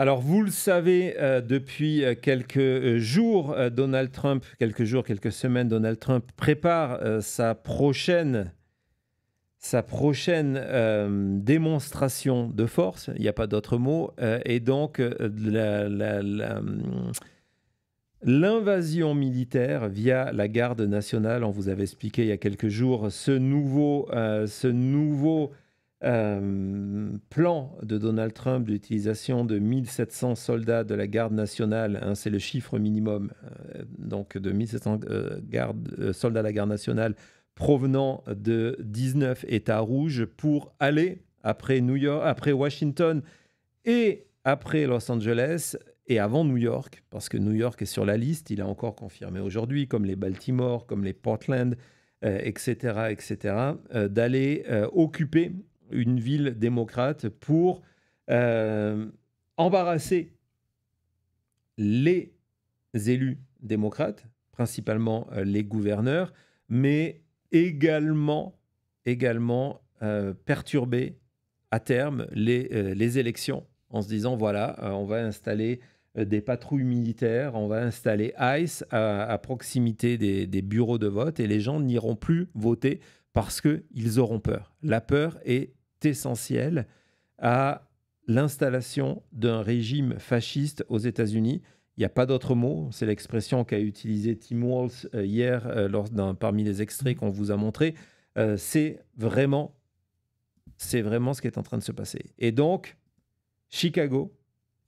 Alors, vous le savez, depuis quelques jours, Donald Trump, quelques semaines, Donald Trump prépare sa prochaine démonstration de force. Il n'y a pas d'autre mot. Et donc, l'invasion militaire via la garde nationale, on vous avait expliqué il y a quelques jours, ce nouveau plan de Donald Trump d'utilisation de 1700 soldats de la garde nationale, hein, c'est le chiffre minimum, donc de 1700 soldats de la garde nationale provenant de 19 États rouges pour aller après New York, après Washington et après Los Angeles et avant New York, parce que New York est sur la liste, il a encore confirmé aujourd'hui, comme les Baltimore, comme les Portland, etc., d'aller occuper une ville démocrate pour embarrasser les élus démocrates, principalement les gouverneurs, mais également perturber à terme les élections en se disant, voilà, on va installer des patrouilles militaires, on va installer ICE à proximité des bureaux de vote et les gens n'iront plus voter parce qu'ils auront peur. La peur est essentielle à l'installation d'un régime fasciste aux États-Unis. Il n'y a pas d'autre mot, c'est l'expression qu'a utilisée Tim Walz hier parmi les extraits qu'on vous a montrés. C'est vraiment ce qui est en train de se passer. Et donc, Chicago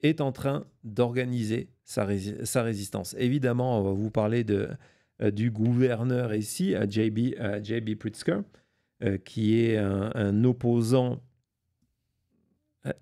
est en train d'organiser sa résistance. Évidemment, on va vous parler du gouverneur ici, J.B. Pritzker, qui est un opposant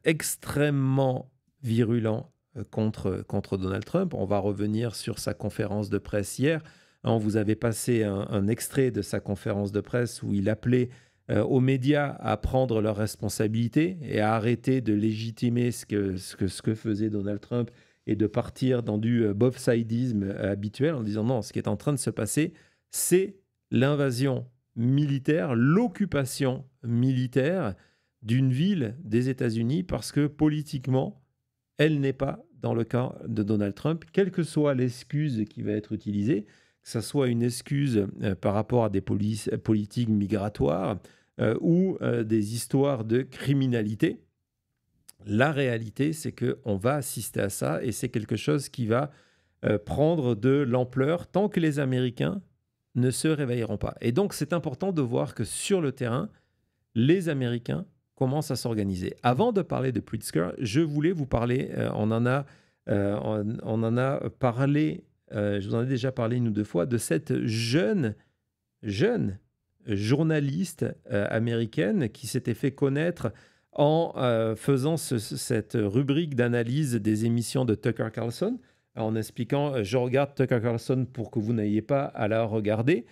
extrêmement virulent contre Donald Trump. On va revenir sur sa conférence de presse hier. On vous avait passé un extrait de sa conférence de presse où il appelait aux médias à prendre leurs responsabilités et à arrêter de légitimer ce que faisait Donald Trump et de partir dans du both-sidisme habituel en disant non, ce qui est en train de se passer, c'est l'invasion militaire, l'occupation militaire d'une ville des États-Unis parce que politiquement, elle n'est pas dans le camp de Donald Trump, quelle que soit l'excuse qui va être utilisée, que ce soit une excuse par rapport à des politiques migratoires ou des histoires de criminalité. La réalité, c'est qu'on va assister à ça et c'est quelque chose qui va prendre de l'ampleur tant que les Américains ne se réveilleront pas. Et donc, c'est important de voir que sur le terrain, les Américains commencent à s'organiser. Avant de parler de Pritzker, je voulais vous parler, on en a parlé, je vous en ai déjà parlé une ou deux fois, de cette jeune journaliste américaine qui s'était fait connaître en faisant cette rubrique d'analyse des émissions de Tucker Carlson, en expliquant je regarde Tucker Carlson pour que vous n'ayez pas à la regarder,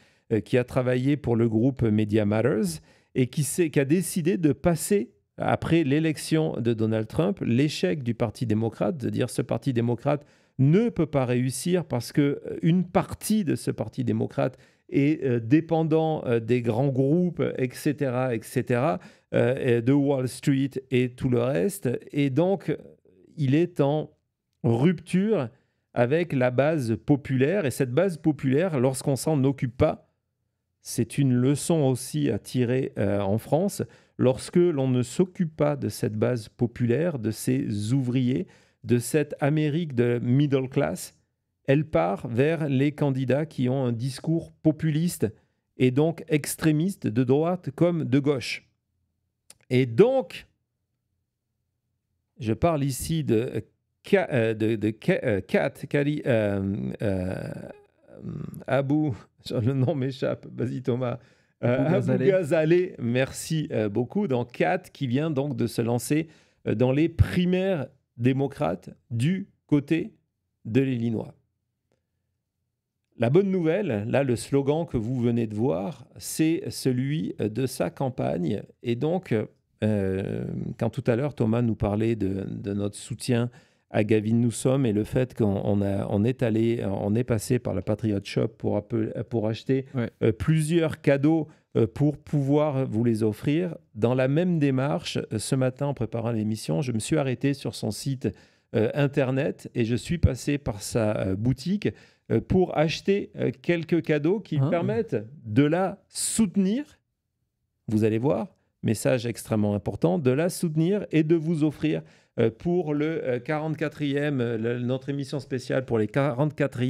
qui a travaillé pour le groupe Media Matters et qui a décidé de passer, après l'élection de Donald Trump, l'échec du Parti démocrate, de dire ce Parti démocrate ne peut pas réussir parce qu'une partie de ce Parti démocrate est dépendant des grands groupes, etc., de Wall Street et tout le reste. Et donc, il est en rupture avec la base populaire. Et cette base populaire, lorsqu'on s'en occupe pas, c'est une leçon aussi à tirer en France. Lorsque l'on ne s'occupe pas de cette base populaire, de ces ouvriers, de cette Amérique de middle class, elle part vers les candidats qui ont un discours populiste et donc extrémiste de droite comme de gauche. Et donc, je parle ici de Abou, le nom m'échappe, vas-y Thomas, Abou Ghazaleh, merci beaucoup, dans Kat, qui vient donc de se lancer dans les primaires démocrates du côté de l'Illinois. La bonne nouvelle, là, le slogan que vous venez de voir, c'est celui de sa campagne. Et donc, quand tout à l'heure, Thomas nous parlait de notre soutien à Gavin Newsom et le fait qu'on est passé par la Patriot Shop pour acheter plusieurs cadeaux pour pouvoir vous les offrir. Dans la même démarche, ce matin, en préparant l'émission, je me suis arrêté sur son site Internet et je suis passé par sa boutique pour acheter quelques cadeaux qui permettent de la soutenir. Vous allez voir, message extrêmement important, de la soutenir et de vous offrir pour le 44e, notre émission spéciale pour les 44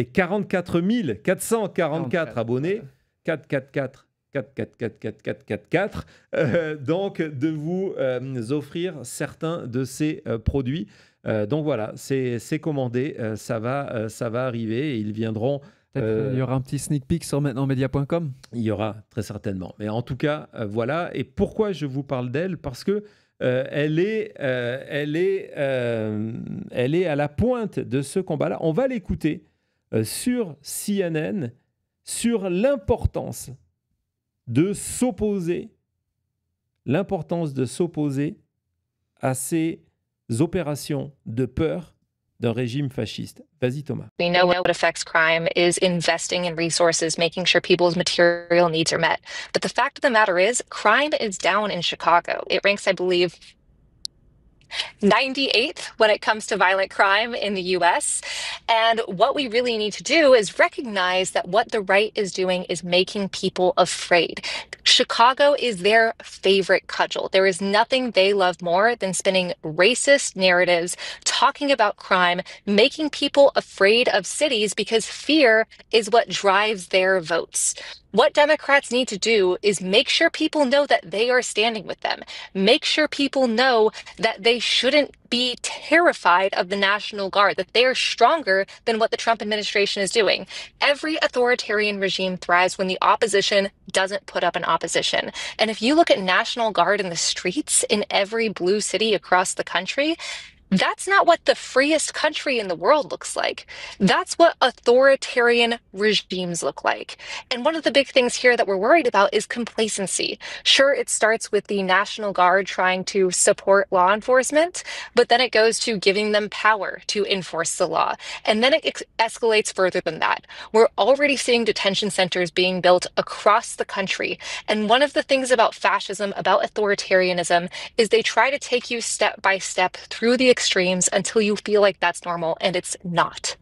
444 abonnés, 444, 444, donc de vous offrir certains de ces produits. Donc voilà, c'est commandé, ça va arriver et ils viendront. Il y aura un petit sneak peek sur maintenentmedia.com. Il y aura très certainement. Mais en tout cas, voilà. Et pourquoi je vous parle d'elle? Parce que elle est à la pointe de ce combat-là. On va l'écouter sur CNN sur l'importance de s'opposer à ces opérations de peur d'un régime fasciste. Vas-y Thomas. We know what affects crime is investing in resources, making sure people's material needs are met. But the fact of the matter is, crime is down in Chicago. It ranks, I believe, 98th when it comes to violent crime in the US. And what we really need to do is recognize that what the right is doing is making people afraid. Chicago is their favorite cudgel. There is nothing they love more than spinning racist narratives, talking about crime, making people afraid of cities because fear is what drives their votes. What Democrats need to do is make sure people know that they are standing with them. Make sure people know that they shouldn't be terrified of the National Guard, that they are stronger than what the Trump administration is doing. Every authoritarian regime thrives when the opposition doesn't put up an opposition. And if you look at National Guard in the streets in every blue city across the country, that's not what the freest country in the world looks like. That's what authoritarian regimes look like. And one of the big things here that we're worried about is complacency. Sure, it starts with the National Guard trying to support law enforcement, but then it goes to giving them power to enforce the law. And then it escalates further than that. We're already seeing detention centers being built across the country. And one of the things about fascism, about authoritarianism, is they try to take you step by step through the extremes until you feel like that's normal, and it's not.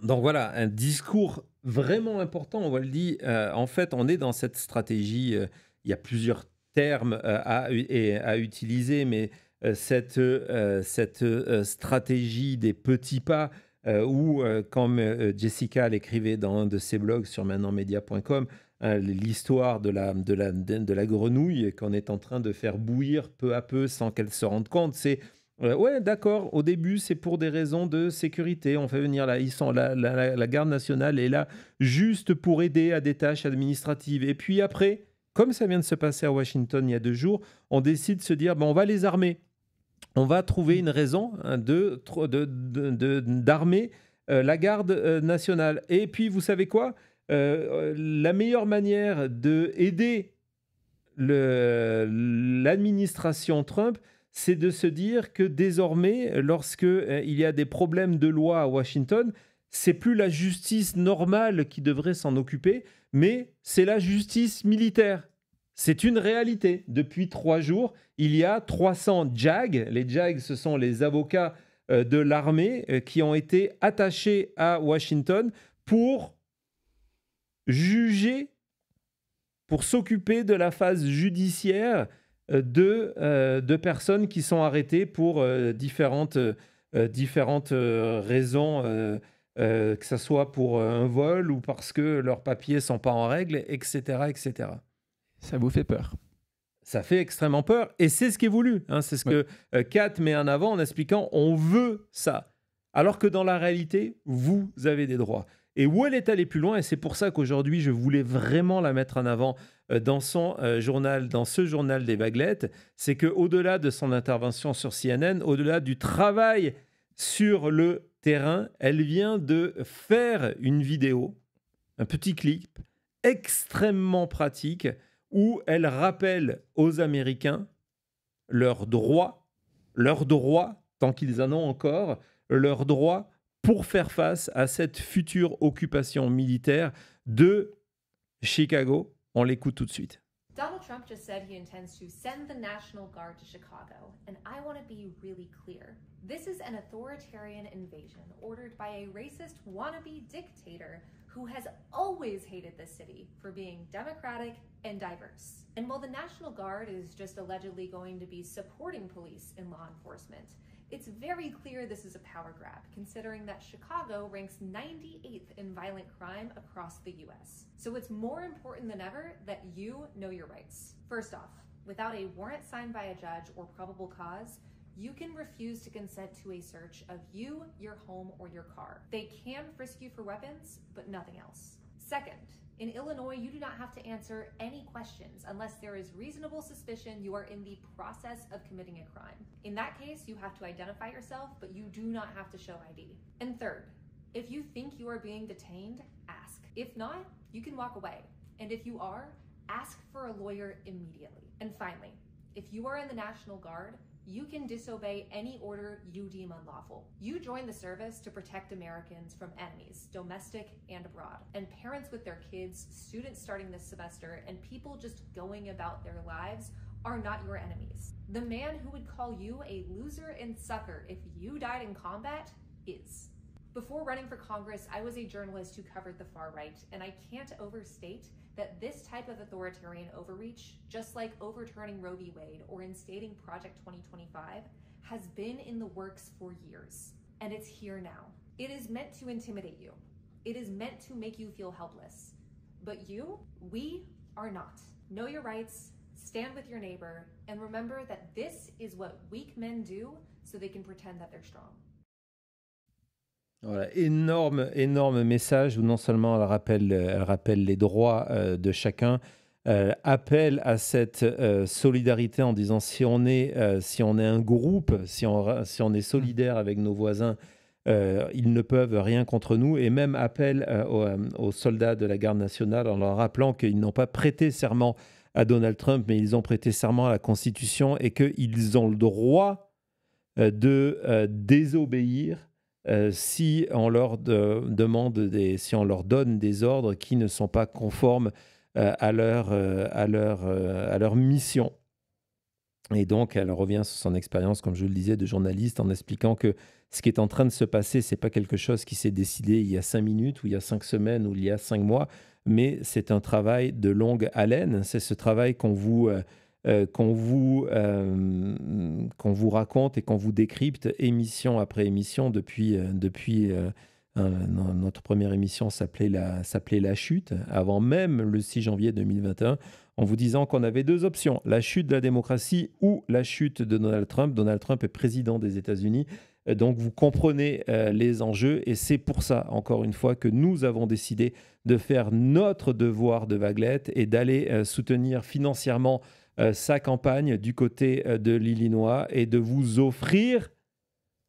Donc voilà, un discours vraiment important, on va le dire. En fait, on est dans cette stratégie, il y a plusieurs termes à utiliser, mais cette stratégie des petits pas, où, comme Jessica l'écrivait dans un de ses blogs sur maintenentmedia.com, l'histoire de la grenouille qu'on est en train de faire bouillir peu à peu sans qu'elle se rende compte. C'est ouais, d'accord, au début, c'est pour des raisons de sécurité. On fait venir la garde nationale est là juste pour aider à des tâches administratives. Et puis après, comme ça vient de se passer à Washington il y a 2 jours, on décide de se dire, on va les armer. On va trouver une raison d'armer la garde nationale. Et puis, vous savez quoi? La meilleure manière d'aider l'administration Trump, c'est de se dire que désormais, lorsque il y a des problèmes de loi à Washington, c'est plus la justice normale qui devrait s'en occuper, mais c'est la justice militaire. C'est une réalité. Depuis 3 jours, il y a 300 JAG. Les JAG, ce sont les avocats de l'armée qui ont été attachés à Washington pour juger, pour s'occuper de la phase judiciaire de personnes qui sont arrêtées pour différentes raisons, que ce soit pour un vol ou parce que leurs papiers ne sont pas en règle, etc., etc. Ça vous fait peur? Ça fait extrêmement peur et c'est ce qui est voulu. Hein. C'est ce que Kat met en avant en expliquant on veut ça. Alors que dans la réalité, vous avez des droits. Et où elle est allée plus loin, et c'est pour ça qu'aujourd'hui, je voulais vraiment la mettre en avant dans son journal, dans ce journal des Vaguelettes, c'est qu'au-delà de son intervention sur CNN, au-delà du travail sur le terrain, elle vient de faire une vidéo, un petit clip extrêmement pratique où elle rappelle aux Américains leurs droits, tant qu'ils en ont encore, leurs droits pour faire face à cette future occupation militaire de Chicago. On l'écoute tout de suite. Donald Trump just said he intends to send the National Guard to Chicago, and I want to be really clear. This is an authoritarian invasion ordered by a racist wannabe dictator who has always hated this city for being democratic and diverse. And while the National Guard is just allegedly going to be supporting police and law enforcement, it's very clear this is a power grab, considering that Chicago ranks 98th in violent crime across the US. So it's more important than ever that you know your rights. First off, without a warrant signed by a judge or probable cause, you can refuse to consent to a search of you, your home, or your car. They can frisk you for weapons, but nothing else. Second, in Illinois, you do not have to answer any questions unless there is reasonable suspicion you are in the process of committing a crime. In that case, you have to identify yourself, but you do not have to show ID. And third, if you think you are being detained, ask. If not, you can walk away. And if you are, ask for a lawyer immediately. And finally, if you are in the National Guard, you can disobey any order you deem unlawful. You join the service to protect Americans from enemies, domestic and abroad. And parents with their kids, students starting this semester, and people just going about their lives are not your enemies. The man who would call you a loser and sucker if you died in combat is. Before running for Congress, I was a journalist who covered the far right, and I can't overstate that this type of authoritarian overreach, just like overturning Roe v. Wade or instating Project 2025, has been in the works for years, and it's here now. It is meant to intimidate you. It is meant to make you feel helpless. But we are not. Know your rights, stand with your neighbor, and remember that this is what weak men do so they can pretend that they're strong. Voilà, énorme message où non seulement elle rappelle les droits de chacun, appelle à cette solidarité en disant si on est un groupe, si on est solidaire avec nos voisins, ils ne peuvent rien contre nous, et même appelle aux soldats de la garde nationale en leur rappelant qu'ils n'ont pas prêté serment à Donald Trump, mais ils ont prêté serment à la Constitution et qu'ils ont le droit de désobéir si on leur si on leur donne des ordres qui ne sont pas conformes à leur mission. Et donc, elle revient sur son expérience, comme je le disais, de journaliste, en expliquant que ce qui est en train de se passer, c'est pas quelque chose qui s'est décidé il y a 5 minutes, ou il y a 5 semaines, ou il y a 5 mois, mais c'est un travail de longue haleine. C'est ce travail qu'on vous raconte et qu'on vous décrypte émission après émission depuis notre première émission s'appelait La Chute, avant même le 6 janvier 2021, en vous disant qu'on avait 2 options, la chute de la démocratie ou la chute de Donald Trump. Donald Trump est président des États-Unis, donc vous comprenez les enjeux, et c'est pour ça, encore une fois, que nous avons décidé de faire notre devoir de vaguelette et d'aller soutenir financièrement sa campagne du côté de l'Illinois et de vous offrir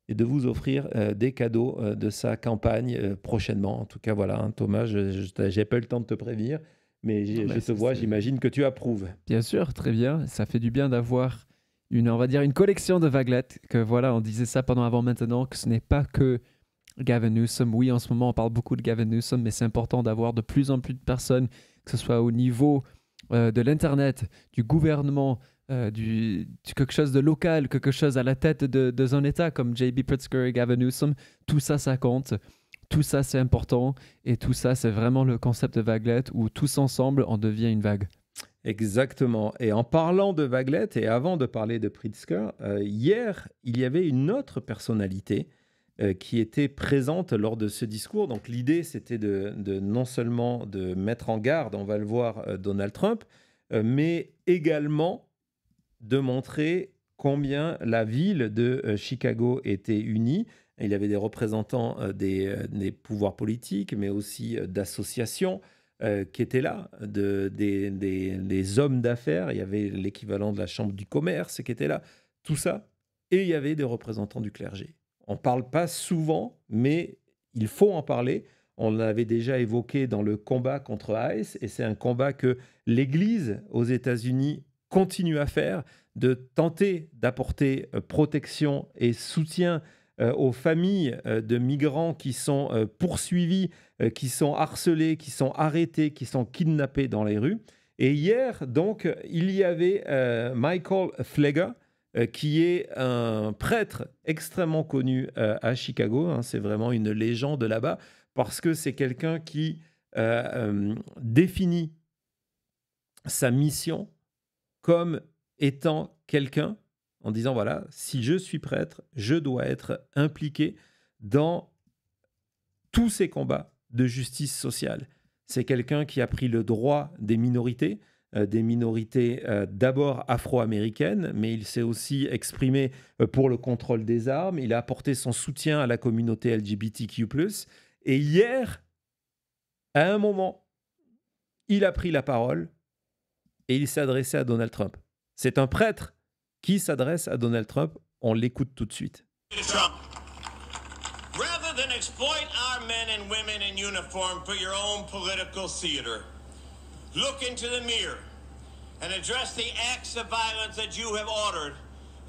des cadeaux de sa campagne prochainement. En tout cas, voilà, hein, Thomas, je n'ai pas eu le temps de te prévenir, mais je te vois, j'imagine que tu approuves. Bien sûr, très bien. Ça fait du bien d'avoir une collection de vaguelettes, que voilà, on disait ça pendant Avant Maintenant, que ce n'est pas que Gavin Newsom. Oui, en ce moment, on parle beaucoup de Gavin Newsom, mais c'est important d'avoir de plus en plus de personnes, que ce soit au niveau de l'Internet, du gouvernement, quelque chose de local, quelque chose à la tête de un État comme J.B. Pritzker et Gavin Newsom. Tout ça, ça compte. Tout ça, c'est important. Et tout ça, c'est vraiment le concept de vaguelette où tous ensemble, on devient une vague. Exactement. Et en parlant de vaguelette, et avant de parler de Pritzker, hier, il y avait une autre personnalité qui était présente lors de ce discours. Donc l'idée, c'était de non seulement de mettre en garde, on va le voir, Donald Trump, mais également de montrer combien la ville de Chicago était unie. Il y avait des représentants des pouvoirs politiques, mais aussi d'associations qui étaient là, des hommes d'affaires. Il y avait l'équivalent de la Chambre du commerce qui était là, tout ça. Et il y avait des représentants du clergé. On ne parle pas souvent, mais il faut en parler. On l'avait déjà évoqué dans le combat contre ICE, et c'est un combat que l'Église aux États-Unis continue à faire, de tenter d'apporter protection et soutien aux familles de migrants qui sont poursuivis, qui sont harcelés, qui sont arrêtés, qui sont kidnappés dans les rues. Et hier, donc, il y avait Michael Pfleger, qui est un prêtre extrêmement connu à Chicago. Hein, c'est vraiment une légende là-bas, parce que c'est quelqu'un qui définit sa mission comme étant quelqu'un en disant, voilà, si je suis prêtre, je dois être impliqué dans tous ces combats de justice sociale. C'est quelqu'un qui a pris le droit des minorités d'abord afro-américaines, mais il s'est aussi exprimé pour le contrôle des armes. Il a apporté son soutien à la communauté LGBTQ+. Et hier, à un moment, il a pris la parole et il s'est adressé à Donald Trump. C'est un prêtre qui s'adresse à Donald Trump. On l'écoute tout de suite. Trump, rather than exploit our men and women in uniform for your own political theater, look into the mirror and address the acts of violence that you have ordered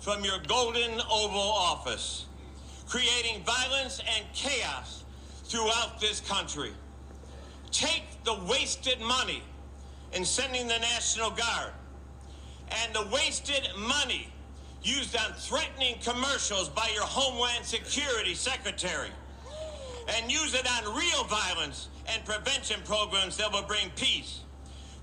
from your golden Oval Office, creating violence and chaos throughout this country. Take the wasted money in sending the National Guard and the wasted money used on threatening commercials by your Homeland Security Secretary, and use it on real violence and prevention programs that will bring peace.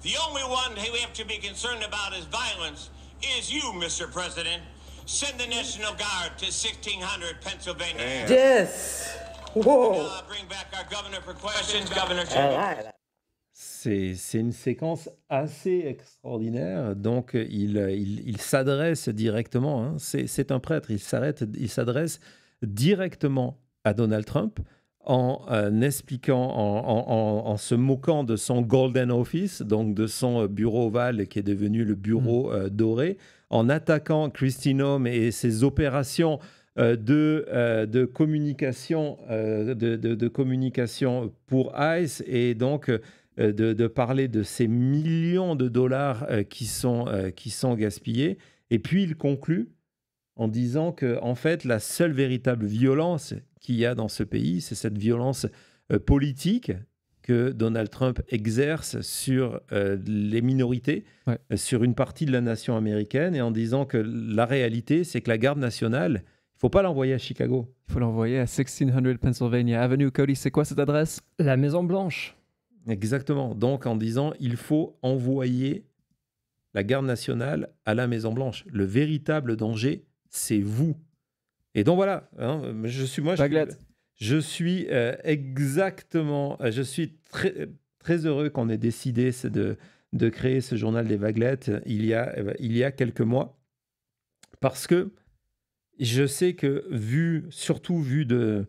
The only one we have to be concerned about is violence is you, Mr. President. Send the National Guard to 1600 Pennsylvania. Yes! Whoa! Bring back our governor for questions, Governor. C'est une séquence assez extraordinaire. Donc, il s'adresse directement, hein, c'est un prêtre, il s'adresse directement à Donald Trump en expliquant, en se moquant de son Golden Office, donc de son bureau ovale qui est devenu le bureau doré, en attaquant Kristi Noem et ses opérations de communication, de communication pour ICE, et donc de parler de ces millions de dollars qui sont gaspillés. Et puis il conclut en disant que, en fait, la seule véritable violence qu'il y a dans ce pays, c'est cette violence politique que Donald Trump exerce sur les minorités, sur une partie de la nation américaine, et en disant que la réalité, c'est que la garde nationale, il ne faut pas l'envoyer à Chicago. Il faut l'envoyer à 1600 Pennsylvania Avenue. Cody, c'est quoi cette adresse? La Maison-Blanche. Exactement. Donc, en disant, il faut envoyer la garde nationale à la Maison-Blanche. Le véritable danger, c'est vous. Et donc, voilà. Hein, je suis très heureux qu'on ait décidé de créer ce journal des Vaguelettes il y a quelques mois, parce que je sais que surtout vu de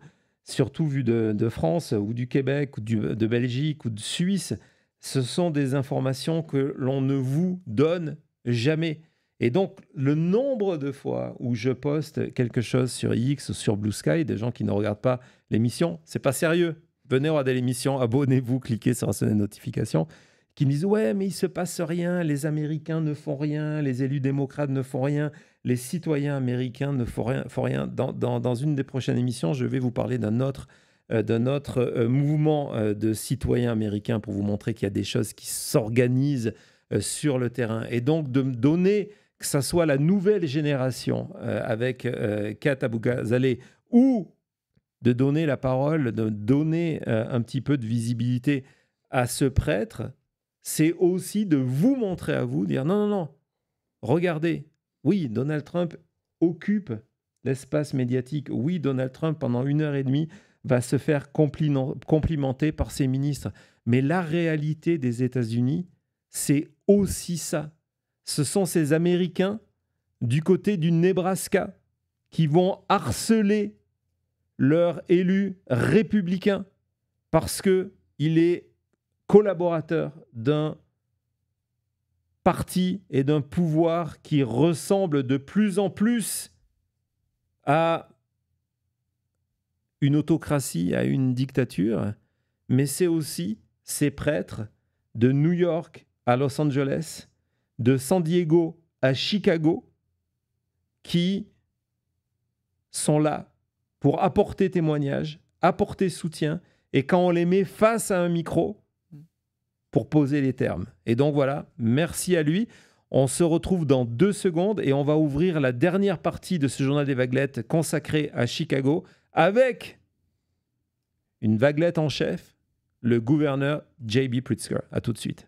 France ou du Québec ou de Belgique ou de Suisse, ce sont des informations que l'on ne vous donne jamais. Et donc, le nombre de fois où je poste quelque chose sur X ou sur Blue Sky, des gens qui ne regardent pas l'émission, c'est pas sérieux. Venez regarder l'émission, abonnez-vous, cliquez sur la sonnerie de notification, qui me disent « Ouais, mais il se passe rien, les Américains ne font rien, les élus démocrates ne font rien, les citoyens américains ne font rien. » Dans une des prochaines émissions, je vais vous parler d'un autre mouvement de citoyens américains pour vous montrer qu'il y a des choses qui s'organisent sur le terrain. Et donc, de me donner, que ça soit la nouvelle génération avec Kat Abou-Ghazaleh, ou de donner la parole, de donner un petit peu de visibilité à ce prêtre, c'est aussi de vous montrer à vous, dire non, regardez, oui, Donald Trump occupe l'espace médiatique. Oui, Donald Trump, pendant 1h30, va se faire complimenter par ses ministres. Mais la réalité des États-Unis, c'est aussi ça. Ce sont ces Américains du côté du Nebraska qui vont harceler leur élu républicain parce qu'il est collaborateur d'un parti et d'un pouvoir qui ressemble de plus en plus à une autocratie, à une dictature, mais c'est aussi ces prêtres de New York à Los Angeles, de San Diego à Chicago, qui sont là pour apporter témoignage, apporter soutien, et quand on les met face à un micro, pour poser les termes. Et donc voilà, merci à lui. On se retrouve dans 2 secondes et on va ouvrir la dernière partie de ce journal des vaguelettes consacré à Chicago avec une vaguelette en chef, le gouverneur J.B. Pritzker. À tout de suite.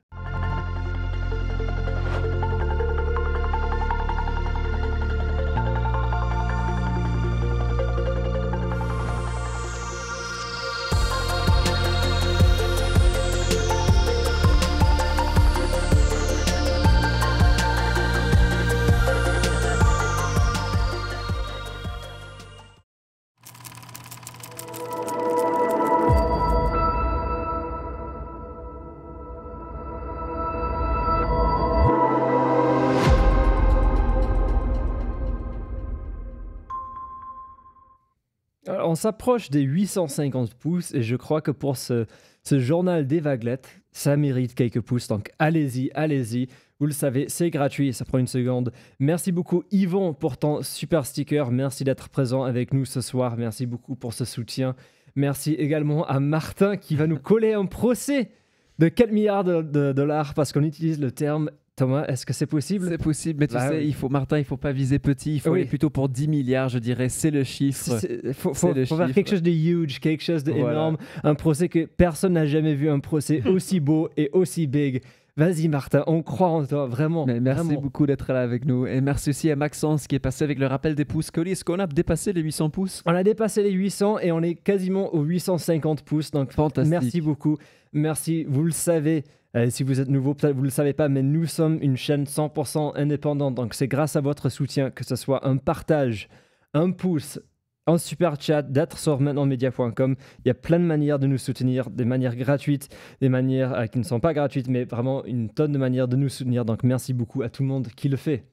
On s'approche des 850 pouces et je crois que pour ce journal des vaguelettes, ça mérite quelques pouces. Donc allez-y, allez-y. Vous le savez, c'est gratuit, ça prend 1 seconde. Merci beaucoup Yvon pour ton super sticker. Merci d'être présent avec nous ce soir. Merci beaucoup pour ce soutien. Merci également à Martin qui va nous coller un procès de 4 milliards de dollars parce qu'on utilise le terme. Thomas, est-ce que c'est possible? C'est possible, mais tu sais, Martin, il ne faut pas viser petit, il faut aller plutôt pour 10 milliards, je dirais, c'est le chiffre. Il faut faire quelque chose de huge, quelque chose d'énorme, un procès que personne n'a jamais vu, un procès aussi beau et aussi big. Vas-y Martin, on croit en toi, vraiment. Mais merci vraiment. beaucoup d'être là avec nous. Et merci aussi à Maxence qui est passé avec le rappel des pouces. Coli, est-ce qu'on a dépassé les 800 pouces? On a dépassé les 800 et on est quasiment aux 850 pouces. Donc fantastique. Merci beaucoup. Merci, vous le savez. Si vous êtes nouveau, peut-être vous ne le savez pas, mais nous sommes une chaîne 100% indépendante. Donc c'est grâce à votre soutien, que ce soit un partage, un pouce, un super chat, d'être sur maintenentmedia.com. Il y a plein de manières de nous soutenir, des manières gratuites, des manières qui ne sont pas gratuites, mais vraiment une tonne de manières de nous soutenir. Donc merci beaucoup à tout le monde qui le fait.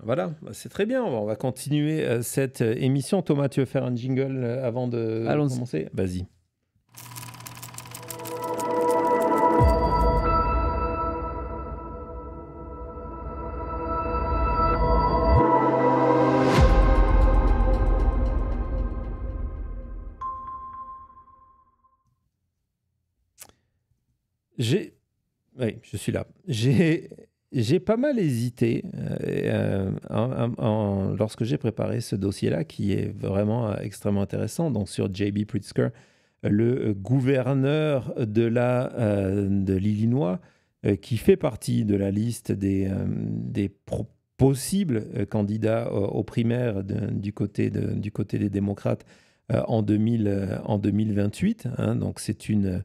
Voilà, c'est très bien. On va continuer cette émission. Thomas, tu veux faire un jingle avant de commencer? Vas-y. Oui, je suis là. J'ai pas mal hésité lorsque j'ai préparé ce dossier-là, qui est vraiment extrêmement intéressant. Donc, sur J.B. Pritzker, le gouverneur de l'Illinois, qui fait partie de la liste des possibles candidats aux primaires du côté des démocrates en 2028. Hein, donc, c'est une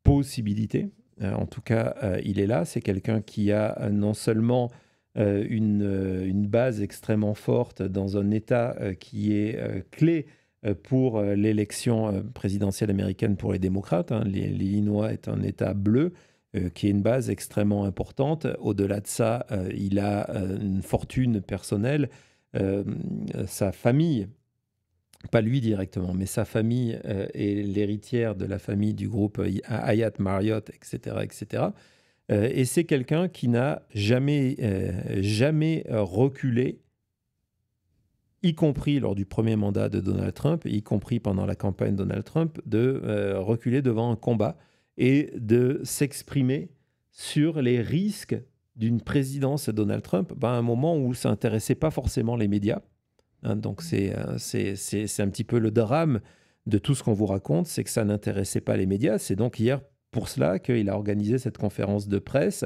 possibilité. En tout cas, il est là. C'est quelqu'un qui a non seulement une base extrêmement forte dans un État qui est clé pour l'élection présidentielle américaine pour les démocrates. Hein. L'Illinois est un État bleu qui est une base extrêmement importante. Au-delà de ça, il a une fortune personnelle. Sa famille, pas lui directement, mais sa famille est l'héritière de la famille du groupe Hyatt, Marriott, etc. etc. Et c'est quelqu'un qui n'a jamais reculé, y compris lors du premier mandat de Donald Trump, y compris pendant la campagne de Donald Trump, de reculer devant un combat et de s'exprimer sur les risques d'une présidence de Donald Trump à un moment où ça n'intéressait pas forcément les médias. Donc c'est un petit peu le drame de tout ce qu'on vous raconte, c'est que ça n'intéressait pas les médias. C'est donc hier pour cela qu'il a organisé cette conférence de presse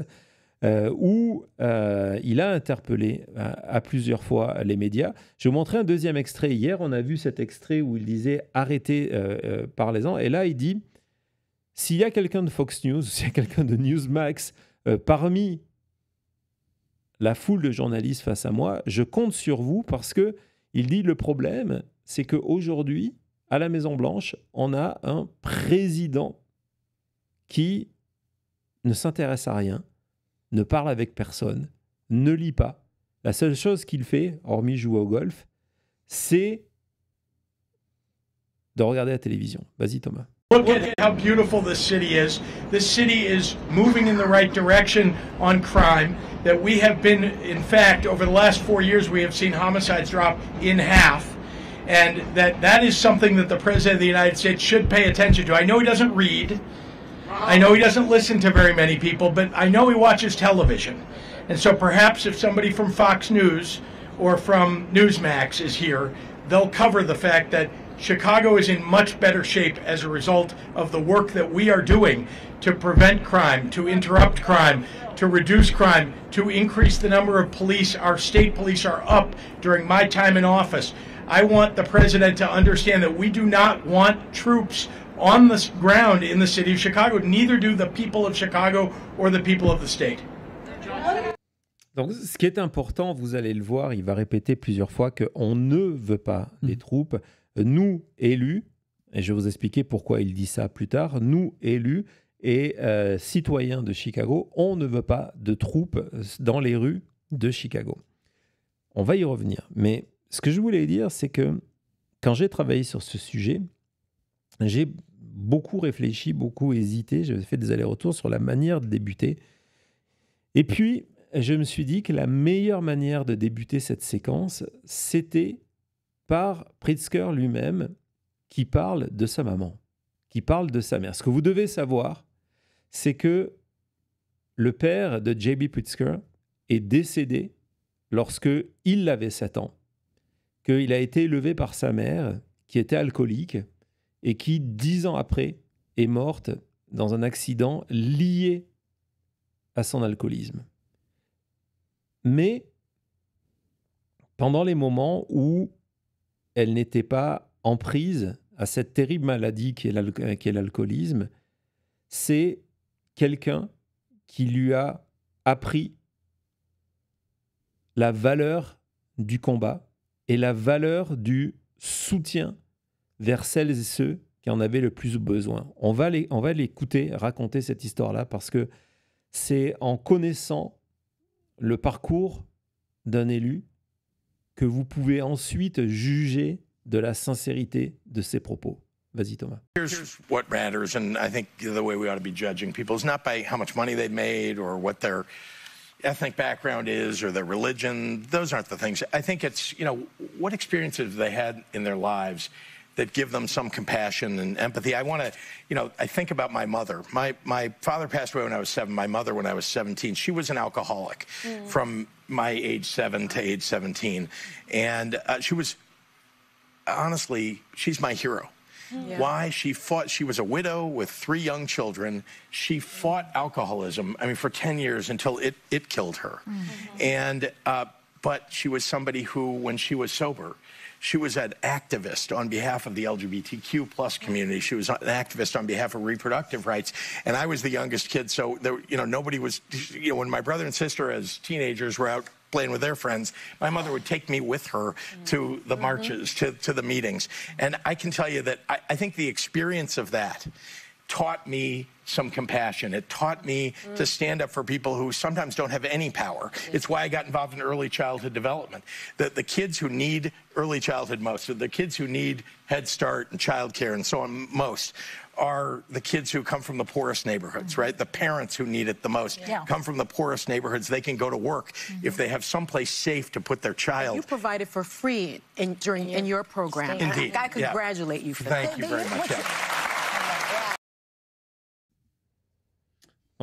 où il a interpellé à plusieurs fois les médias. Je vais vous montrer un deuxième extrait. Hier, on a vu cet extrait où il disait « Arrêtez, parlez-en ». Et là, il dit « S'il y a quelqu'un de Fox News, s'il y a quelqu'un de Newsmax parmi la foule de journalistes face à moi, je compte sur vous parce que il dit le problème, c'est qu'aujourd'hui, à la Maison-Blanche, on a un président qui ne s'intéresse à rien, ne parle avec personne, ne lit pas. La seule chose qu'il fait, hormis jouer au golf, c'est de regarder la télévision. Vas-y Thomas. Look at how beautiful this city is. This city is moving in the right direction on crime. That we have been, in fact, over the last 4 years, we have seen homicides drop in half. And that is something that the President of the United States should pay attention to. I know he doesn't read. I know he doesn't listen to very many people, but I know he watches television. And so perhaps if somebody from Fox News or from Newsmax is here, they'll cover the fact that Chicago is in much better shape as a result of the work that we are doing to prevent crime, to interrupt crime, to reduce crime, to increase the number of police. Our state police are up during my time in office. I want the president to understand that we do not want troops on the ground in the city of Chicago. Neither do the people of Chicago or the people of the state. Donc, ce qui est important, vous allez le voir, il va répéter plusieurs fois qu'on ne veut pas des troupes. Nous, élus, et je vais vous expliquer pourquoi il dit ça plus tard, nous, élus et citoyens de Chicago, on ne veut pas de troupes dans les rues de Chicago. On va y revenir. Mais ce que je voulais dire, c'est que quand j'ai travaillé sur ce sujet, j'ai beaucoup réfléchi, beaucoup hésité, j'ai fait des allers-retours sur la manière de débuter. Et puis, je me suis dit que la meilleure manière de débuter cette séquence, c'était par Pritzker lui-même, qui parle de sa maman, qui parle de sa mère. Ce que vous devez savoir, c'est que le père de J.B. Pritzker est décédé lorsque il avait 7 ans, qu'il a été élevé par sa mère, qui était alcoolique, et qui, 10 ans après, est morte dans un accident lié à son alcoolisme. Mais pendant les moments où elle n'était pas en prise à cette terrible maladie qui est l'alcoolisme, c'est quelqu'un qui lui a appris la valeur du combat et la valeur du soutien vers celles et ceux qui en avaient le plus besoin. On va l'écouter raconter cette histoire-là parce que c'est en connaissant le parcours d'un élu que vous pouvez ensuite juger de la sincérité de ses propos. Vas-y, Thomas. Here's what matters, and I think the way we ought to be judging people is not by how much money they've made or what their ethnic background is or their religion. Those aren't the things. I think it's, what experiences they had in their lives that give them some compassion and empathy. I want to, I think about my mother. My father passed away when I was 7, my mother when I was 17. She was an alcoholic from my age 7 to age 17. And she was, honestly, she's my hero. Yeah. Why? She fought, she was a widow with 3 young children. She fought alcoholism, for 10 years until it killed her. And, but she was somebody who, when she was sober, she was an activist on behalf of the LGBTQ plus community. She was an activist on behalf of reproductive rights. And I was the youngest kid, so there, nobody was, when my brother and sister as teenagers were out playing with their friends, my mother would take me with her to the marches, to the meetings. And I can tell you that I think the experience of that taught me some compassion. It taught me to stand up for people who sometimes don't have any power. It's why I got involved in early childhood development. The kids who need early childhood most, the kids who need Head Start and childcare and so on most, are the kids who come from the poorest neighborhoods, right? The parents who need it the most come from the poorest neighborhoods. They can go to work if they have someplace safe to put their child. You provided for free in your program. Indeed. I congratulate you for that. Thank you very much.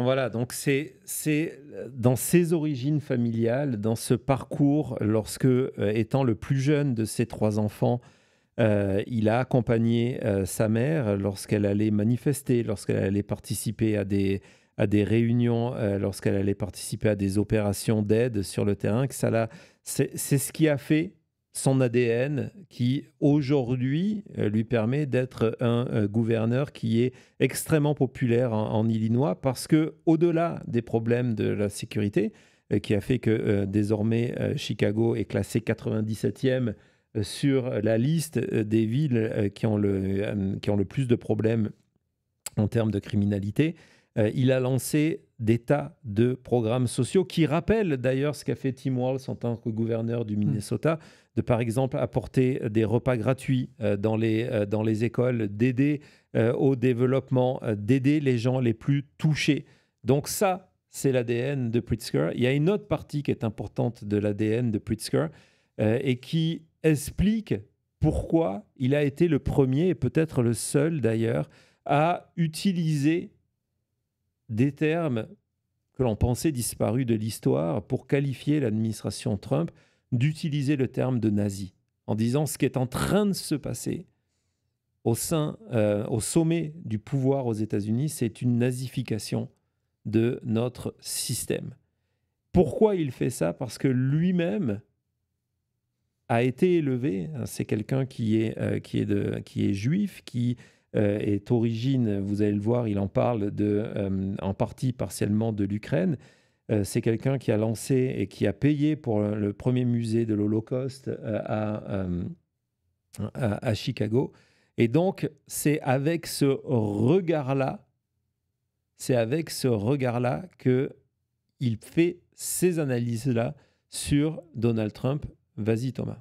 Voilà, donc c'est dans ses origines familiales, dans ce parcours, lorsque, étant le plus jeune de ses 3 enfants, il a accompagné sa mère lorsqu'elle allait manifester, lorsqu'elle allait participer à des réunions, lorsqu'elle allait participer à des opérations d'aide sur le terrain. C'est ce qui a fait son ADN qui, aujourd'hui, lui permet d'être un gouverneur qui est extrêmement populaire en Illinois parce que, au-delà des problèmes de la sécurité, qui a fait que désormais Chicago est classé 97e sur la liste des villes qui ont le plus de problèmes en termes de criminalité, il a lancé des tas de programmes sociaux qui rappellent d'ailleurs ce qu'a fait Tim Walz en tant que gouverneur du Minnesota, de par exemple apporter des repas gratuits dans les écoles, d'aider au développement, d'aider les gens les plus touchés. Donc ça, c'est l'ADN de Pritzker. Il y a une autre partie qui est importante de l'ADN de Pritzker et qui explique pourquoi il a été le premier et peut-être le seul d'ailleurs à utiliser des termes que l'on pensait disparus de l'histoire pour qualifier l'administration Trump d'utiliser le terme de nazi, en disant ce qui est en train de se passer au sommet du pouvoir aux États-Unis, c'est une nazification de notre système. Pourquoi il fait ça? Parce que lui-même a été élevé, c'est quelqu'un qui est juif, qui est origine, vous allez le voir, il en parle en partie partiellement de l'Ukraine. C'est quelqu'un qui a lancé et qui a payé pour le premier musée de l'Holocauste à Chicago. Et donc, c'est avec ce regard-là qu'il fait ces analyses-là sur Donald Trump. Vas-y, Thomas.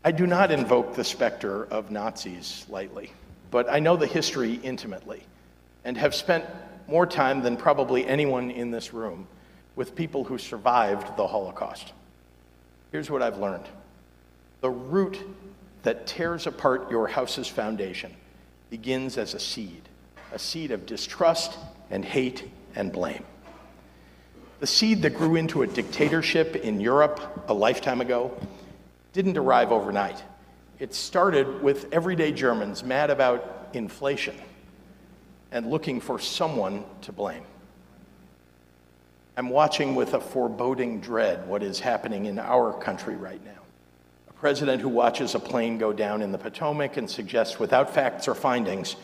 I do not invoke the specter of Nazis lightly, but I know the history intimately and have spent more time than probably anyone in this room with people who survived the Holocaust. Here's what I've learned. The root that tears apart your house's foundation begins as a seed of distrust and hate and blame. The seed that grew into a dictatorship in Europe a lifetime ago didn't arrive overnight. It started with everyday Germans mad about inflation and looking for someone to blame. I'm watching with a foreboding dread what is happening in our country right now. A president who watches a plane go down in the Potomac and suggests without facts or findings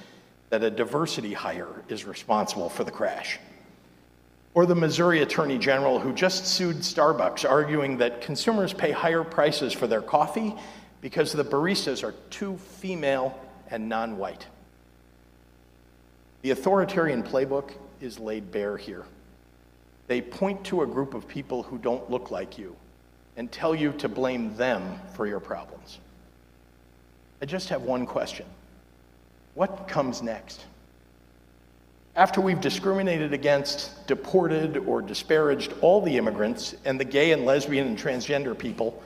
that a diversity hire is responsible for the crash. Or the Missouri Attorney General who just sued Starbucks, arguing that consumers pay higher prices for their coffee because the baristas are too female and non-white. The authoritarian playbook is laid bare here. They point to a group of people who don't look like you and tell you to blame them for your problems. I just have one question. What comes next? After we've discriminated against, deported, or disparaged all the immigrants and the gay and lesbian and transgender people,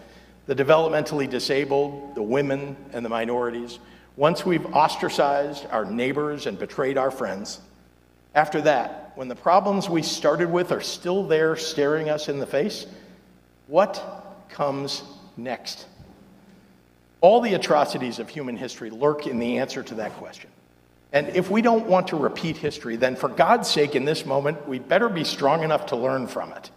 the developmentally disabled, the women and the minorities, once we've ostracized our neighbors and betrayed our friends, after that, when the problems we started with are still there staring us in the face, what comes next? All the atrocities of human history lurk in the answer to that question. And if we don't want to repeat history, then for God's sake, in this moment, we better be strong enough to learn from it.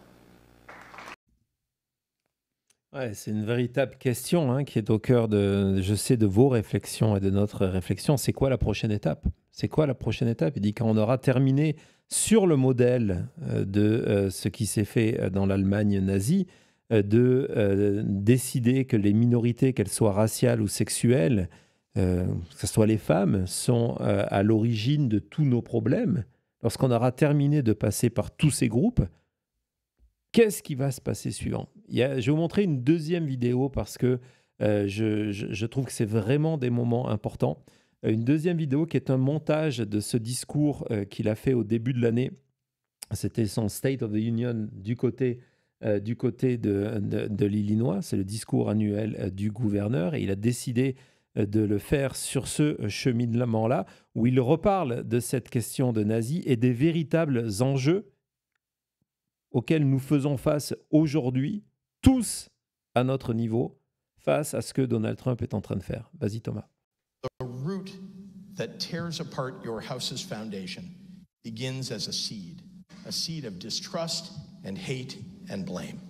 Ouais, c'est une véritable question qui est au cœur de vos réflexions et de notre réflexion. C'est quoi la prochaine étape? C'est quoi la prochaine étape? Il dit quand on aura terminé sur le modèle de ce qui s'est fait dans l'Allemagne nazie, de décider que les minorités, qu'elles soient raciales ou sexuelles, que ce soit les femmes, sont à l'origine de tous nos problèmes. Lorsqu'on aura terminé de passer par tous ces groupes, qu'est-ce qui va se passer suivant? Je vais vous montrer une deuxième vidéo parce que je trouve que c'est vraiment des moments importants. Une deuxième vidéo qui est un montage de ce discours qu'il a fait au début de l'année. C'était son State of the Union du côté de l'Illinois. C'est le discours annuel du gouverneur et il a décidé de le faire sur ce cheminement-là où il reparle de cette question de nazis et des véritables enjeux auxquels nous faisons face aujourd'hui, tous à notre niveau, face à ce que Donald Trump est en train de faire. Vas-y, Thomas. The root that tears apart your house's foundation begins as a seed of distrust and hate and blame.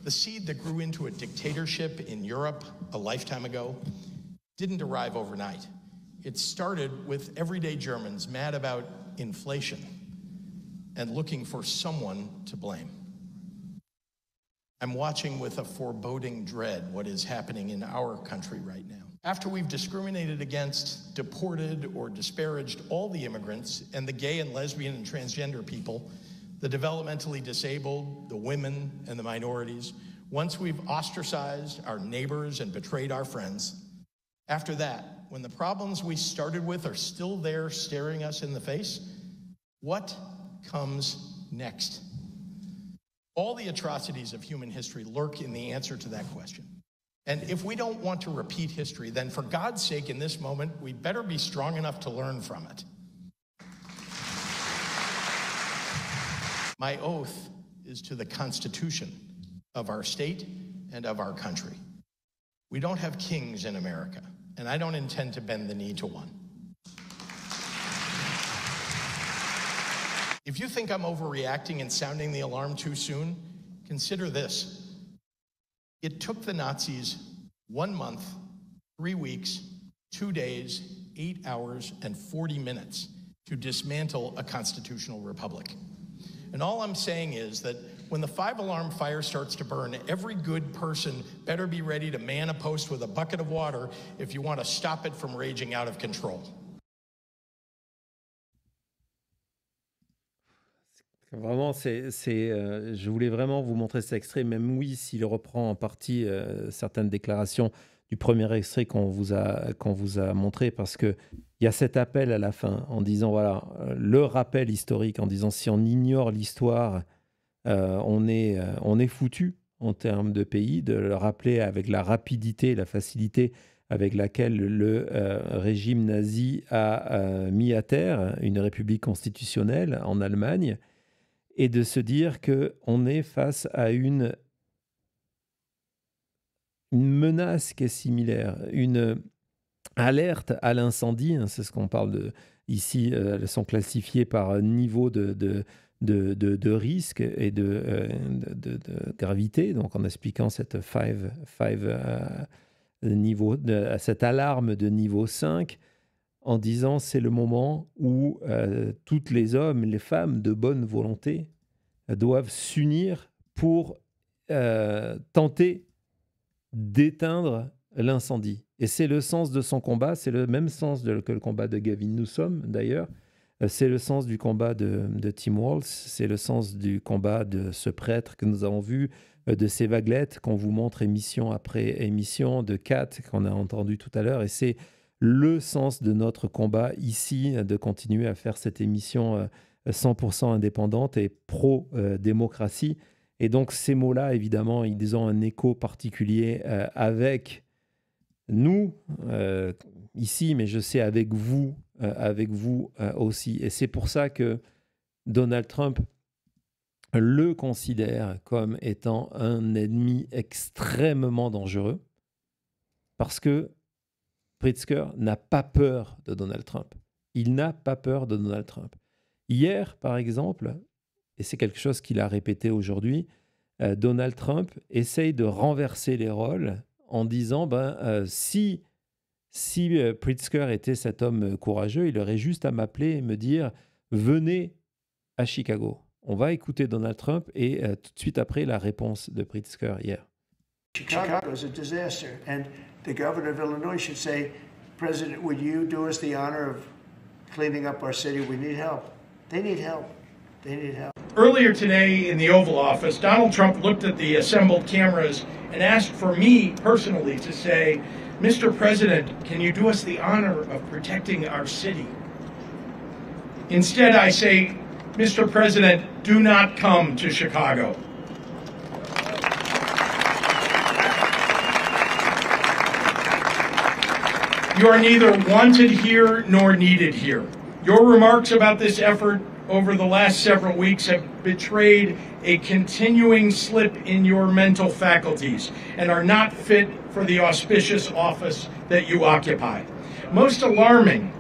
The seed that grew into a dictatorship in Europe a lifetime ago didn't arrive overnight. It started with everyday Germans mad about inflation and looking for someone to blame. I'm watching with a foreboding dread what is happening in our country right now. After we've discriminated against, deported, or disparaged all the immigrants and the gay and lesbian and transgender people, the developmentally disabled, the women and the minorities, once we've ostracized our neighbors and betrayed our friends, after that, when the problems we started with are still there staring us in the face, what comes next? All the atrocities of human history lurk in the answer to that question. And if we don't want to repeat history, then for God's sake, in this moment, we better be strong enough to learn from it. My oath is to the Constitution of our state and of our country. We don't have kings in America, and I don't intend to bend the knee to one. If you think I'm overreacting and sounding the alarm too soon, consider this. It took the Nazis 1 month, 3 weeks, 2 days, 8 hours, and 40 minutes to dismantle a constitutional republic. And all I'm saying is that when the 5-alarm fire starts to burn, every good person better be ready to man a post with a bucket of water if you want to stop it from raging out of control. Vraiment, je voulais vraiment vous montrer cet extrait, même oui, s'il reprend en partie certaines déclarations du premier extrait qu'on vous a montré, parce qu'il y a cet appel à la fin en disant, voilà, le rappel historique, en disant si on ignore l'histoire, on est foutu en termes de pays, de le rappeler avec la rapidité, la facilité avec laquelle le régime nazi a mis à terre une république constitutionnelle en Allemagne, et de se dire qu'on est face à une menace qui est similaire, une alerte à l'incendie, hein, c'est ce qu'on parle de ici, elles sont classifiées par niveau de risque et de gravité, donc en expliquant cette cette alarme de niveau 5, en disant c'est le moment où toutes les hommes, les femmes de bonne volonté doivent s'unir pour tenter d'éteindre l'incendie. Et c'est le sens de son combat, c'est le même sens que le combat de Gavin Newsom d'ailleurs, c'est le sens du combat de Tim Walz, c'est le sens du combat de ce prêtre que nous avons vu, de ces vaguelettes qu'on vous montre émission après émission, de Kat qu'on a entendu tout à l'heure, et c'est le sens de notre combat ici, de continuer à faire cette émission 100% indépendante et pro-démocratie. Et donc ces mots-là, évidemment, ils ont un écho particulier avec nous, ici, mais je sais avec vous aussi. Et c'est pour ça que Donald Trump le considère comme étant un ennemi extrêmement dangereux, parce que Pritzker n'a pas peur de Donald Trump. Il n'a pas peur de Donald Trump. Hier, par exemple, et c'est quelque chose qu'il a répété aujourd'hui, Donald Trump essaye de renverser les rôles en disant si Pritzker était cet homme courageux, il aurait juste à m'appeler et me dire « Venez à Chicago ». On va écouter Donald Trump et tout de suite après la réponse de Pritzker hier. Chicago is a disaster, and the governor of Illinois should say, President, would you do us the honor of cleaning up our city? We need help. They need help. They need help. Earlier today in the Oval Office, Donald Trump looked at the assembled cameras and asked for me personally to say, Mr. President, can you do us the honor of protecting our city? Instead, I say, Mr. President, do not come to Chicago. You are neither wanted here nor needed here. Your remarks about this effort over the last several weeks have betrayed a continuing slip in your mental faculties and are not fit for the auspicious office that you occupy. Most alarming,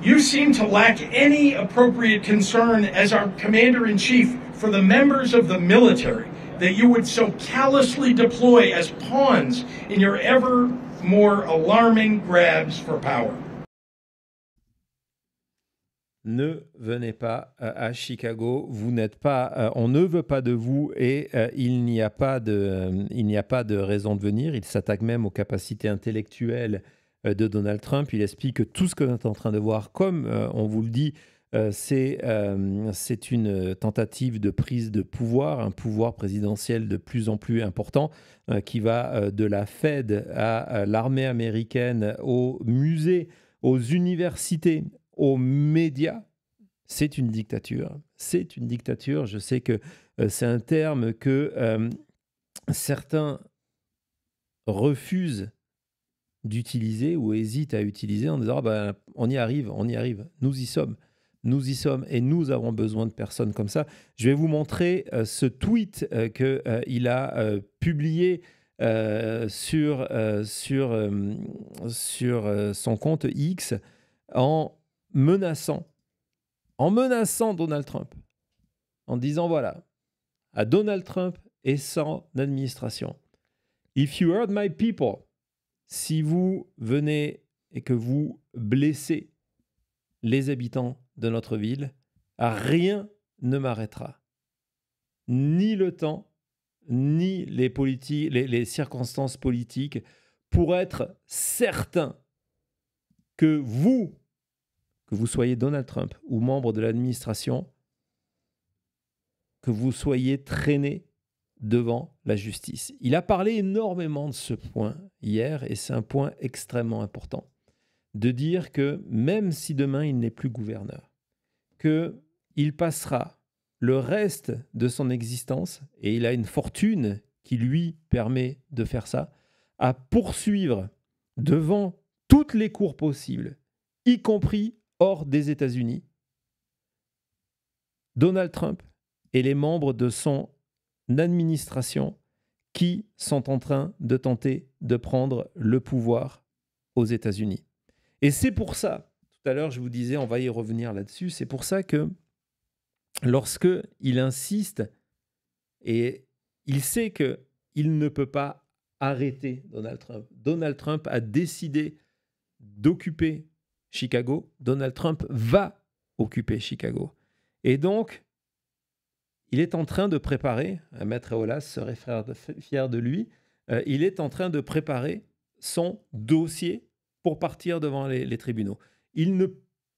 you seem to lack any appropriate concern as our commander-in-chief for the members of the military that you would so callously deploy as pawns in your ever more alarming grabs for power. Ne venez pas à Chicago, vous n'êtes pas, on ne veut pas de vous et il n'y a pas de raison de venir. Il s'attaque même aux capacités intellectuelles de Donald Trump. Il explique que tout ce que nous sommes en train de voir, comme on vous le dit, c'est une tentative de prise de pouvoir, un pouvoir présidentiel de plus en plus important qui va de la Fed à l'armée américaine, aux musées, aux universités, aux médias. C'est une dictature. C'est une dictature. Je sais que c'est un terme que certains refusent d'utiliser ou hésitent à utiliser en disant on y arrive, nous y sommes. Nous y sommes et nous avons besoin de personnes comme ça. Je vais vous montrer ce tweet qu'il a publié sur son compte X en menaçant Donald Trump, en disant voilà, à Donald Trump et son administration, if you hurt my people, si vous venez et que vous blessez les habitants de notre ville, rien ne m'arrêtera. Ni le temps, ni les circonstances politiques, pour être certain que vous soyez Donald Trump ou membre de l'administration, que vous soyez traîné devant la justice. Il a parlé énormément de ce point hier, et c'est un point extrêmement important, de dire que même si demain il n'est plus gouverneur, qu'il passera le reste de son existence, et il a une fortune qui lui permet de faire ça, à poursuivre devant toutes les cours possibles, y compris hors des États-Unis, Donald Trump et les membres de son administration qui sont en train de tenter de prendre le pouvoir aux États-Unis. Et c'est pour ça, tout à l'heure je vous disais, on va y revenir là-dessus, c'est pour ça que lorsque il insiste et il sait qu'il ne peut pas arrêter Donald Trump a décidé d'occuper Chicago, Donald Trump va occuper Chicago. Et donc, il est en train de préparer, Maître Eolas serait fier de lui, il est en train de préparer son dossier pour partir devant les tribunaux.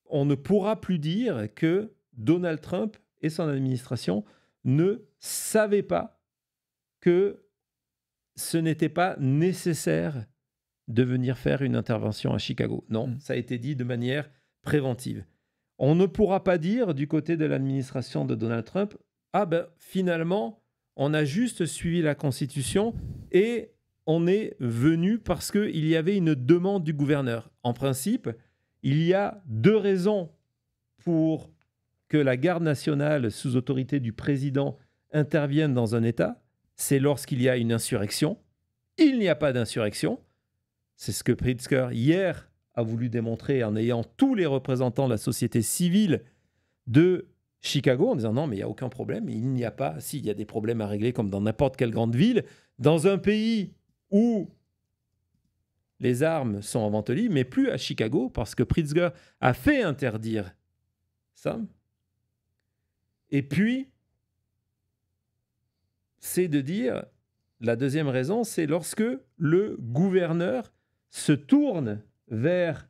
On ne pourra plus dire que Donald Trump et son administration ne savaient pas que ce n'était pas nécessaire de venir faire une intervention à Chicago. Non, ça a été dit de manière préventive. On ne pourra pas dire du côté de l'administration de Donald Trump, ah ben finalement, on a juste suivi la Constitution et on est venu parce qu'il y avait une demande du gouverneur. En principe, il y a 2 raisons pour que la garde nationale sous autorité du président intervienne dans un État. C'est lorsqu'il y a une insurrection. Il n'y a pas d'insurrection. C'est ce que Pritzker, hier, a voulu démontrer en ayant tous les représentants de la société civile de Chicago, en disant non, mais il n'y a aucun problème. Il n'y a pas, si, il y a des problèmes à régler comme dans n'importe quelle grande ville, dans un pays où les armes sont en vente libre, mais plus à Chicago, parce que Pritzker a fait interdire ça. Et puis, c'est de dire, la deuxième raison, c'est lorsque le gouverneur se tourne vers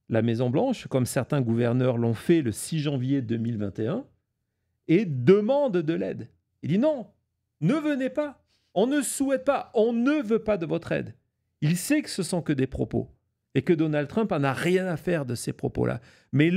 la Maison-Blanche, comme certains gouverneurs l'ont fait le 6 janvier 2021, et demande de l'aide. Il dit non, ne venez pas, on ne souhaite pas, on ne veut pas de votre aide. Il sait que ce sont que des propos et que Donald Trump en a rien à faire de ces propos-là. Mais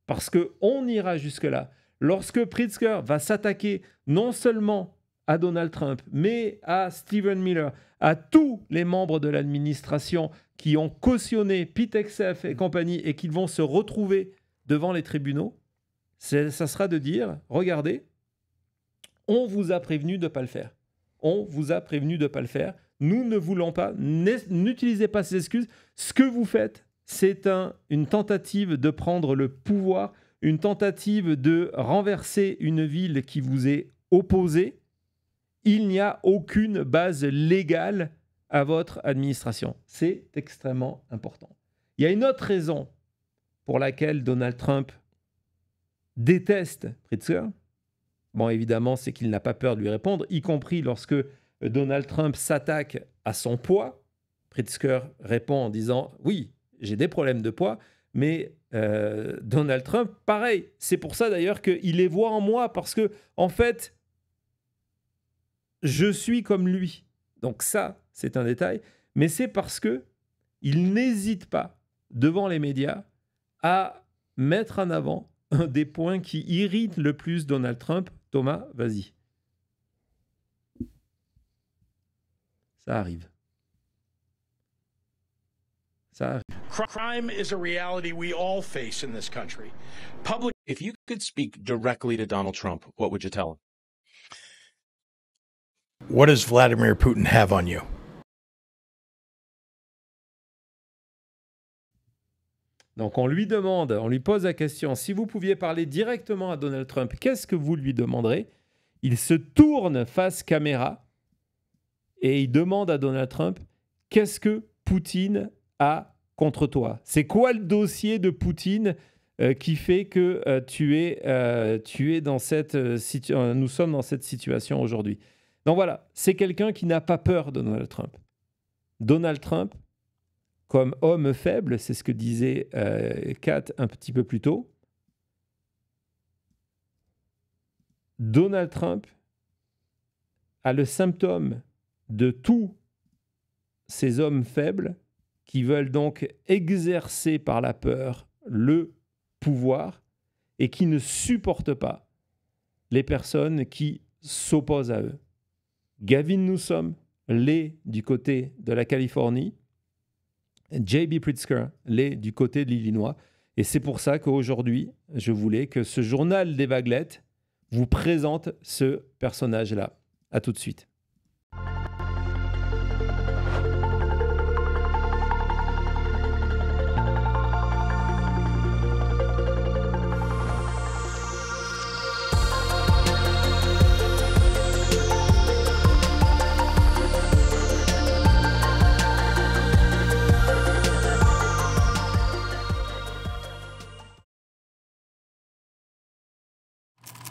parce qu'on ira jusque-là, lorsque Pritzker va s'attaquer non seulement à Donald Trump, mais à Stephen Miller, à tous les membres de l'administration qui ont cautionné Pete Hegseth et compagnie et qui vont se retrouver devant les tribunaux, ça sera de dire, regardez, on vous a prévenu de ne pas le faire. On vous a prévenu de ne pas le faire. Nous ne voulons pas, n'utilisez pas ces excuses. Ce que vous faites, c'est une tentative de prendre le pouvoir, une tentative de renverser une ville qui vous est opposée. Il n'y a aucune base légale à votre administration. C'est extrêmement important. Il y a une autre raison pour laquelle Donald Trump déteste Pritzker. Bon, évidemment, c'est qu'il n'a pas peur de lui répondre, y compris lorsque Donald Trump s'attaque à son poids. Pritzker répond en disant « Oui, j'ai des problèmes de poids », mais Donald Trump, pareil. C'est pour ça d'ailleurs qu'il les voit en moi, parce que, en fait, je suis comme lui. Donc ça, c'est un détail. Mais c'est parce qu'il n'hésite pas, devant les médias, à mettre en avant des points qui irritent le plus Donald Trump. Thomas, vas-y. Ça arrive. Ça arrive. Crime is a reality we all face in this country. Public. If you could speak directly to Donald Trump, what would you tell him? What does Vladimir Putin have on you? Donc on lui demande, on lui pose la question, si vous pouviez parler directement à Donald Trump, qu'est-ce que vous lui demanderez? Il se tourne face caméra et il demande à Donald Trump, qu'est-ce que Poutine a contre toi? C'est quoi le dossier de Poutine qui fait que tu es dans cette situation? Nous sommes dans cette situation aujourd'hui. Donc voilà, c'est quelqu'un qui n'a pas peur de Donald Trump. Donald Trump, comme homme faible, c'est ce que disait Kat un petit peu plus tôt. Donald Trump a le symptôme de tous ces hommes faibles qui veulent donc exercer par la peur le pouvoir et qui ne supportent pas les personnes qui s'opposent à eux. Gavin Newsom l'est du côté de la Californie, J.B. Pritzker l'est du côté de l'Illinois. Et c'est pour ça qu'aujourd'hui, je voulais que ce journal des vaguelettes vous présente ce personnage-là. À tout de suite.